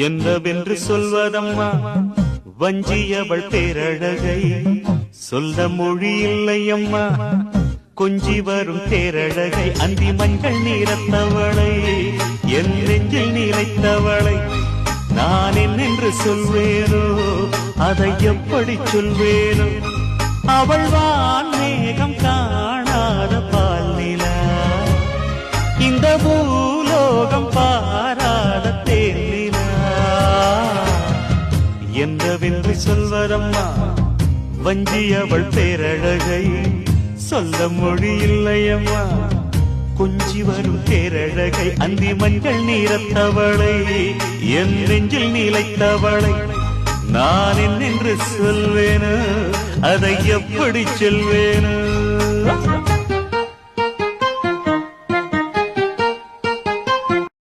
என்னவென்று சொல்வதம்மா வஞ்சியவள் பேரழகை சொல்ல மொழி இல்லையம்மா கொஞ்சி வரும் தேரழகை அந்தி மஞ்சள் நீரத்தவளை என் நெஞ்சில் நிலைத்தவளை நான் என்னென்று சொல்வேனோ அதை எப்படி சொல்வேனோ அவள் வான் மேகம் காணாத பால் நிலா இந்த பூலோகம் பாராத தேனிலா என்னவென்று சொல்வதம்மா வஞ்சியவள் பேரழகை சொல்ல மொழி இல்லையம்மா கொஞ்சி வரும் தேரழகை அந்தி மஞ்சள் நீரத்தவளை என் நெஞ்சில் நிலைத்தவளை நான் என்னென்று சொல்வேனோ அதை எப்படி சொல்வேனோ